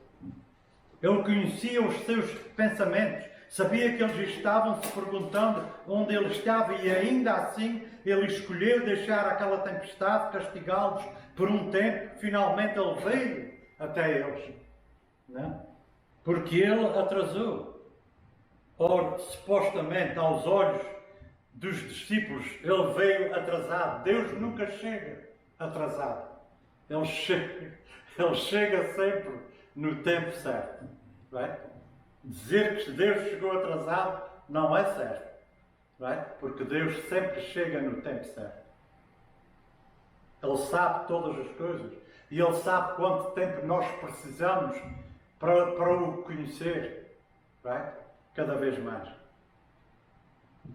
Ele conhecia os seus pensamentos, sabia que eles estavam se perguntando onde Ele estava e ainda assim Ele escolheu deixar aquela tempestade castigá-los por um tempo. Finalmente Ele veio até eles. Não? Porque Ele atrasou. Ora, supostamente aos olhos dos discípulos, Ele veio atrasado. Deus nunca chega atrasado. Ele chega sempre no tempo certo. Right? Dizer que Deus chegou atrasado não é certo. Right? Porque Deus sempre chega no tempo certo. Ele sabe todas as coisas. E Ele sabe quanto tempo nós precisamos para o conhecer. Right? Cada vez mais.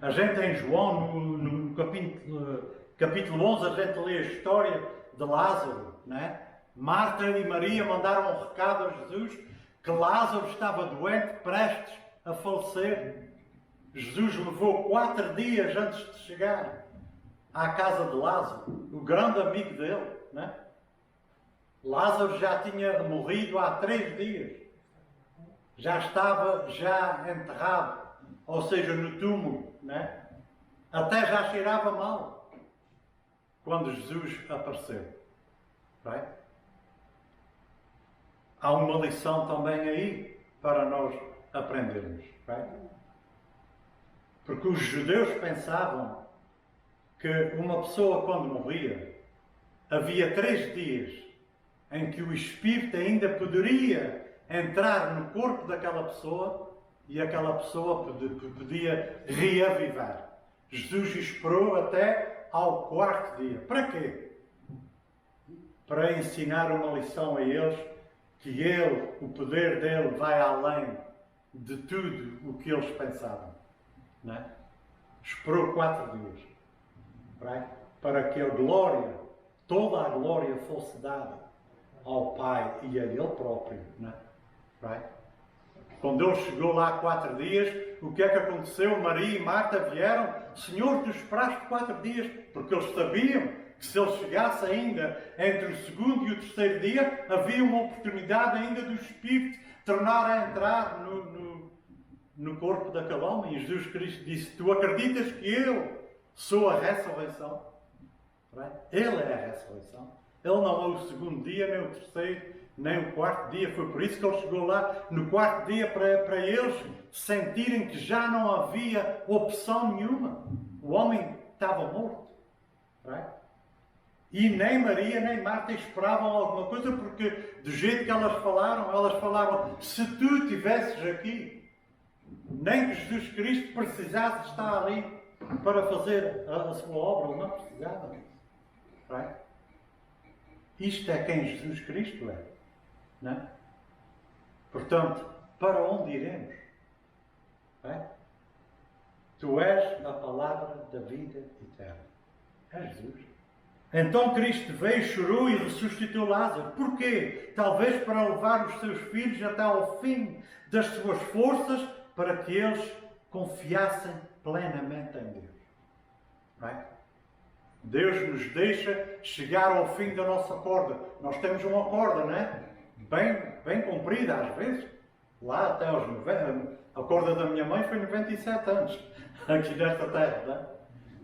A gente em João, no capítulo 11, a gente lê a história de Lázaro, né? Marta e Maria mandaram um recado a Jesus que Lázaro estava doente, prestes a falecer. Jesus levou 4 dias antes de chegar à casa de Lázaro, o grande amigo dele, né? Lázaro já tinha morrido há 3 dias. Já estava enterrado, ou seja, no túmulo, né? Até já cheirava mal quando Jesus apareceu. Right? Há uma lição também aí para nós aprendermos. Right? Porque os judeus pensavam que uma pessoa quando morria, havia 3 dias em que o espírito ainda poderia entrar no corpo daquela pessoa e aquela pessoa podia reavivar. Jesus esperou até ao 4º dia. Para quê? Para ensinar uma lição a eles que Ele, o poder dele vai além de tudo o que eles pensavam. Não é? Esperou 4 dias. Right? Para que a glória, toda a glória fosse dada ao Pai e a Ele próprio. Não é? Right? Quando ele chegou lá 4 dias, o que é que aconteceu? Maria e Marta vieram. Senhor, tu esperaste 4 dias, porque eles sabiam que se ele chegasse ainda entre o segundo e o terceiro dia, havia uma oportunidade ainda do Espírito tornar a entrar no corpo daquele homem. E Jesus Cristo disse: tu acreditas que eu sou a ressurreição? Ele é a ressurreição. Ele não é o segundo dia, nem o terceiro, nem o quarto dia. Foi por isso que ele chegou lá no quarto dia, para eles sentirem que já não havia opção nenhuma. O homem estava morto. E nem Maria nem Marta esperavam alguma coisa, porque do jeito que elas falaram, se tu estivesses aqui, nem que Jesus Cristo precisasse estar ali para fazer a sua obra, ele não precisava disso. Isto é quem Jesus Cristo é. Não é? Portanto, para onde iremos? Tu és a palavra da vida eterna. É Jesus. Então Cristo veio, chorou e ressuscitou Lázaro. Porquê? Talvez para levar os seus filhos até ao fim das suas forças, para que eles confiassem plenamente em Deus. Deus nos deixa chegar ao fim da nossa corda. Nós temos uma corda, não é? Bem comprida às vezes. Lá até aos 90. A corda da minha mãe foi 97 anos, aqui nesta terra, não é?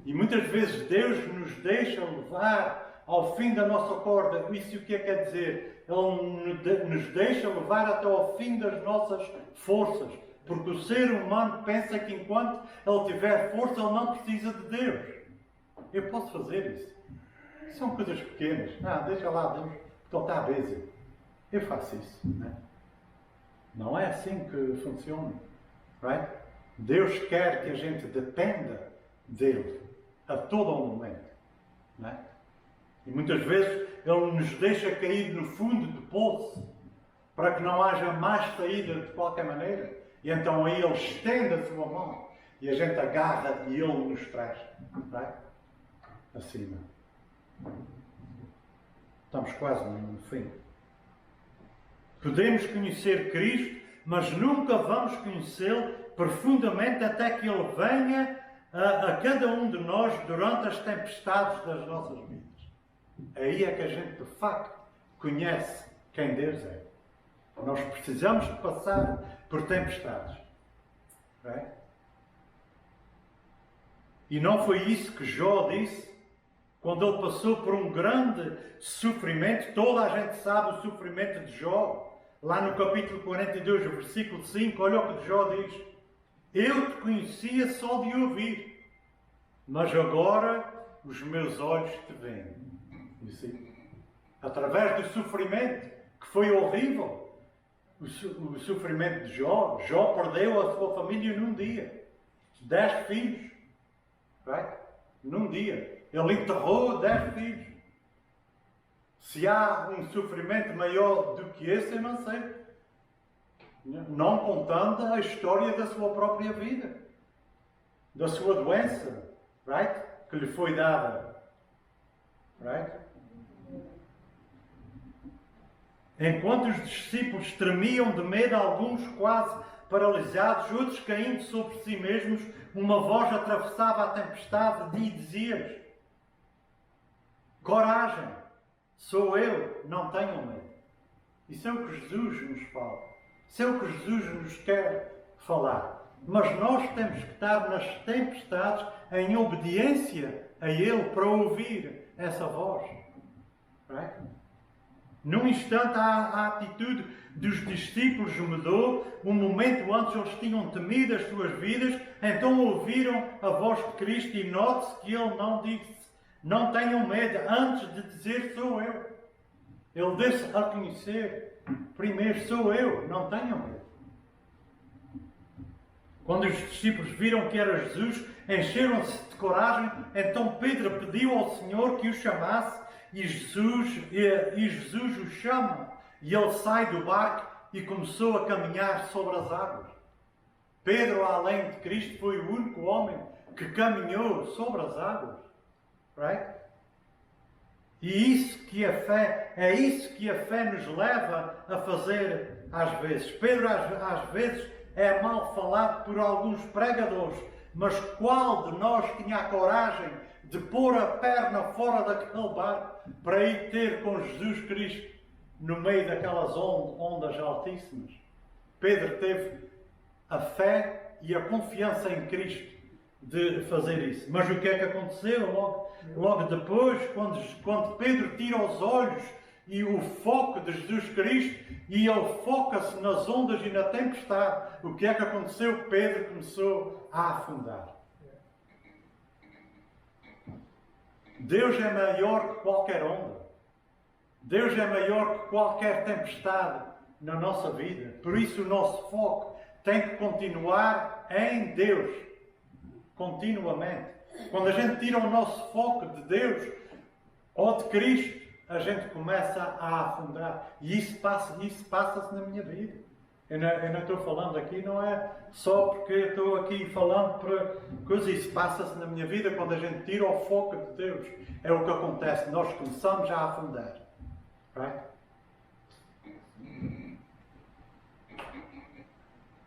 E muitas vezes Deus nos deixa levar ao fim da nossa corda. Isso o que é que quer dizer? Ele nos deixa levar até ao fim das nossas forças. Porque o ser humano pensa que enquanto ele tiver força, ele não precisa de Deus. Eu posso fazer isso. São coisas pequenas. Deixa lá Deus, porque ele está busy. Eu faço isso. Não é assim que funciona. Deus quer que a gente dependa dele a todo o momento. E muitas vezes ele nos deixa cair no fundo do poço para que não haja mais saída de qualquer maneira. E então aí ele estende a sua mão e a gente agarra e ele nos traz acima. Estamos quase no fim. Podemos conhecer Cristo, mas nunca vamos conhecê-lo profundamente até que ele venha a cada um de nós durante as tempestades das nossas vidas. Aí é que a gente de facto conhece quem Deus é. Nós precisamos de passar por tempestades. E não foi isso que Jó disse quando ele passou por um grande sofrimento? Toda a gente sabe o sofrimento de Jó. Lá no capítulo 42, versículo 5, olha o que Jó diz: eu te conhecia só de ouvir, mas agora os meus olhos te veem. Através do sofrimento, que foi horrível, o sofrimento de Jó. Jó perdeu a sua família num dia. 10 filhos. Num dia. Ele enterrou 10 filhos. Se há um sofrimento maior do que esse, eu não sei. Não contando a história da sua própria vida. Da sua doença. Que lhe foi dada. Enquanto os discípulos tremiam de medo, alguns quase paralisados, outros caindo sobre si mesmos, uma voz atravessava a tempestade e dizia-lhes: coragem, sou eu, não tenham medo. Isso é o que Jesus nos fala. Isso é o que Jesus nos quer falar. Mas nós temos que estar nas tempestades em obediência a Ele para ouvir essa voz. Num instante a atitude dos discípulos mudou. Um momento antes eles tinham temido as suas vidas, então ouviram a voz de Cristo e note-se que Ele não disse: não tenham medo, antes de dizer sou eu. Ele disse a conhecer primeiro: sou eu, não tenham medo. Quando os discípulos viram que era Jesus, encheram-se de coragem. Então Pedro pediu ao Senhor que o chamasse. E Jesus o chama, e ele sai do barco e começou a caminhar sobre as águas. Pedro, além de Cristo, foi o único homem que caminhou sobre as águas. E isso que a fé, é isso que a fé nos leva a fazer às vezes. Pedro, às vezes, é mal falado por alguns pregadores. Mas qual de nós tinha a coragem de pôr a perna fora daquele barco para ir ter com Jesus Cristo no meio daquelas ondas altíssimas? Pedro teve a fé e a confiança em Cristo de fazer isso. Mas o que é que aconteceu logo depois, quando Pedro tira os olhos e o foco de Jesus Cristo e ele foca-se nas ondas e na tempestade, o que é que aconteceu? Pedro começou a afundar. Deus é maior que qualquer onda. Deus é maior que qualquer tempestade na nossa vida. Por isso o nosso foco tem que continuar em Deus. Continuamente. Quando a gente tira o nosso foco de Deus ou de Cristo, a gente começa a afundar. E isso passa-se na minha vida. Eu não estou falando aqui, não é só porque estou aqui falando para coisas. Isso passa-se na minha vida quando a gente tira o foco de Deus. É o que acontece. Nós começamos a afundar. Right?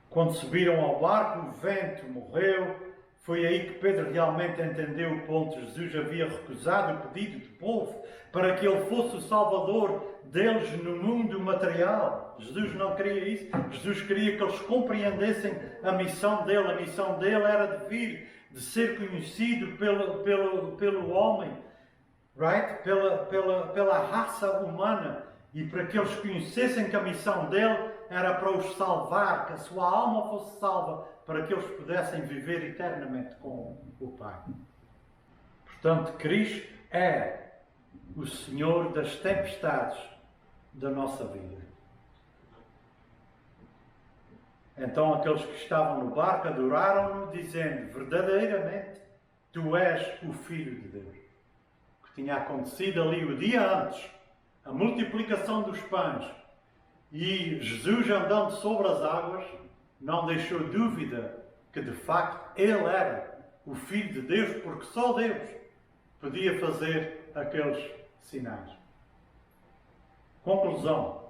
Quando subiram ao barco, o vento morreu. Foi aí que Pedro realmente entendeu o ponto. Jesus havia recusado o pedido do povo para que ele fosse o salvador deles no mundo material. Jesus não queria isso. Jesus queria que eles compreendessem a missão dele. A missão dele era de vir, de ser conhecido pelo homem, right? pela raça humana. E para que eles conhecessem que a missão dele era para os salvar, que a sua alma fosse salva, para que eles pudessem viver eternamente com o Pai. Portanto, Cristo é o Senhor das tempestades da nossa vida. Então aqueles que estavam no barco adoraram-no, dizendo: verdadeiramente, Tu és o Filho de Deus. O que tinha acontecido ali o dia antes, a multiplicação dos pães, e Jesus andando sobre as águas, não deixou dúvida que de facto Ele era o Filho de Deus, porque só Deus podia fazer aqueles sinais. Conclusão.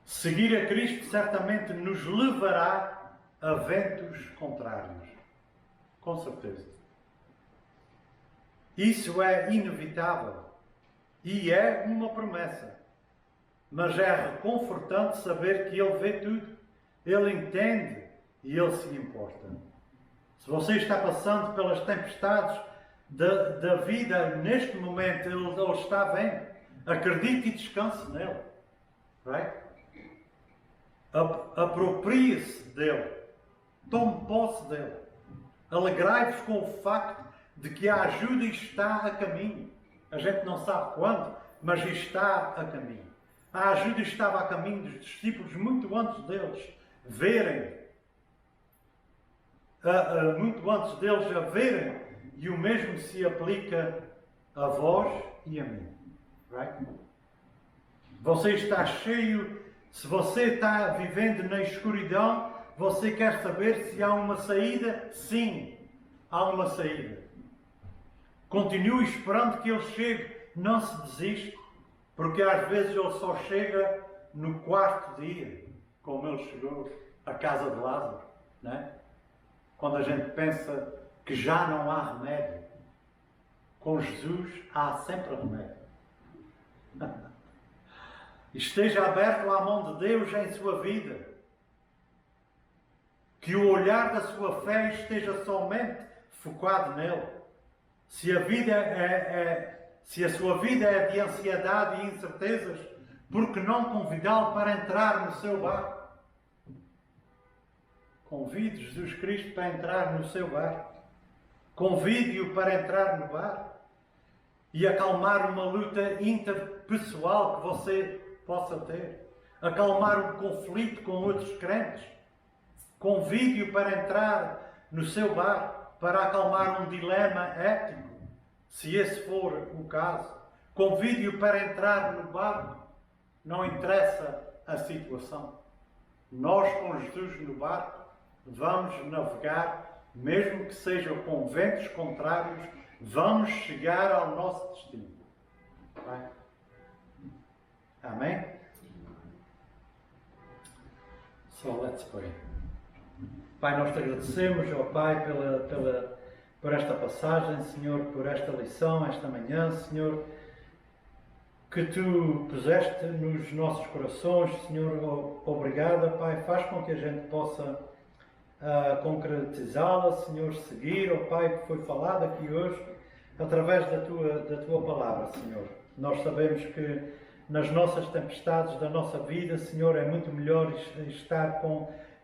Seguir a Cristo certamente nos levará a ventos contrários. Com certeza. Isso é inevitável. E é uma promessa. Mas é reconfortante saber que Ele vê tudo. Ele entende e Ele se importa. Se você está passando pelas tempestades da vida neste momento, Ele está vendo. Acredite e descanse nele. Right? Aproprie-se dele. Tome posse dele. Alegrai-vos com o facto de que a ajuda está a caminho. A gente não sabe quando, mas está a caminho. A ajuda estava a caminho dos discípulos muito antes deles verem. Muito antes deles a verem. E o mesmo se aplica a vós e a mim. Right? Você está cheio. Se você está vivendo na escuridão, você quer saber se há uma saída? Sim, há uma saída. Continue esperando que Ele chegue. Não se desiste. Porque às vezes Ele só chega no quarto dia, como Ele chegou à casa de Lázaro. Não é? Quando a gente pensa que já não há remédio. Com Jesus há sempre remédio. Esteja aberto à mão de Deus em sua vida. Que o olhar da sua fé esteja somente focado nele. Se a sua vida é de ansiedade e incertezas, por que não convidá-lo para entrar no seu barco? Convide Jesus Cristo para entrar no seu barco. Convide-o para entrar no barco e acalmar uma luta interpessoal que você possa ter. Acalmar um conflito com outros crentes. Convide-o para entrar no seu barco, para acalmar um dilema ético, se esse for o caso. Convide-o para entrar no barco. Não interessa a situação. Nós, com Jesus no barco, vamos navegar, mesmo que seja com ventos contrários, vamos chegar ao nosso destino. Vai? Amém? So let's pray. Pai, nós te agradecemos, ó Pai, por esta passagem, Senhor, por esta lição, esta manhã, Senhor, que Tu puseste nos nossos corações, Senhor. Obrigado, Pai. Faz com que a gente possa concretizá-la, Senhor, seguir, ó Pai, que foi falado aqui hoje, através da Tua palavra, Senhor. Nós sabemos que nas nossas tempestades da nossa vida, Senhor, é muito melhor estar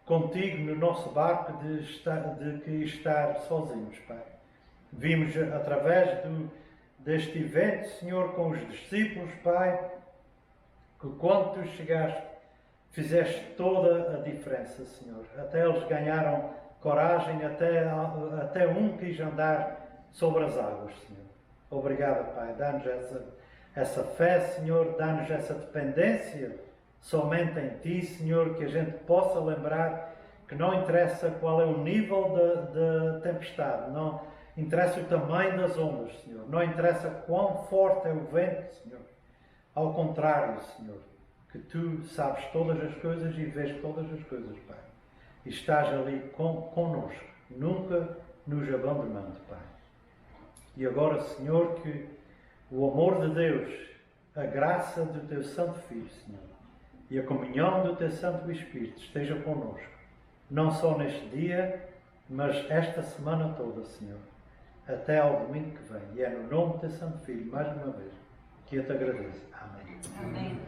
contigo no nosso barco de que estar sozinhos, Pai. Vimos através deste evento, Senhor, com os discípulos, Pai, que quando Tu chegaste, fizeste toda a diferença, Senhor. Até eles ganharam coragem, até um quis andar sobre as águas, Senhor. Obrigado, Pai. Dá-nos essa fé, Senhor. Dá-nos essa dependência somente em Ti, Senhor, que a gente possa lembrar que não interessa qual é o nível da tempestade, não interessa o tamanho das ondas, Senhor, não interessa quão forte é o vento, Senhor. Ao contrário, Senhor, que Tu sabes todas as coisas e vês todas as coisas, Pai. E estás ali conosco, nunca nos abandonando, Pai. E agora, Senhor, que o amor de Deus, a graça do Teu Santo Filho, Senhor, e a comunhão do Teu Santo Espírito esteja conosco, não só neste dia, mas esta semana toda, Senhor, até ao domingo que vem. E é no nome do Teu Santo Filho, mais uma vez, que eu Te agradeço. Amém. Amém.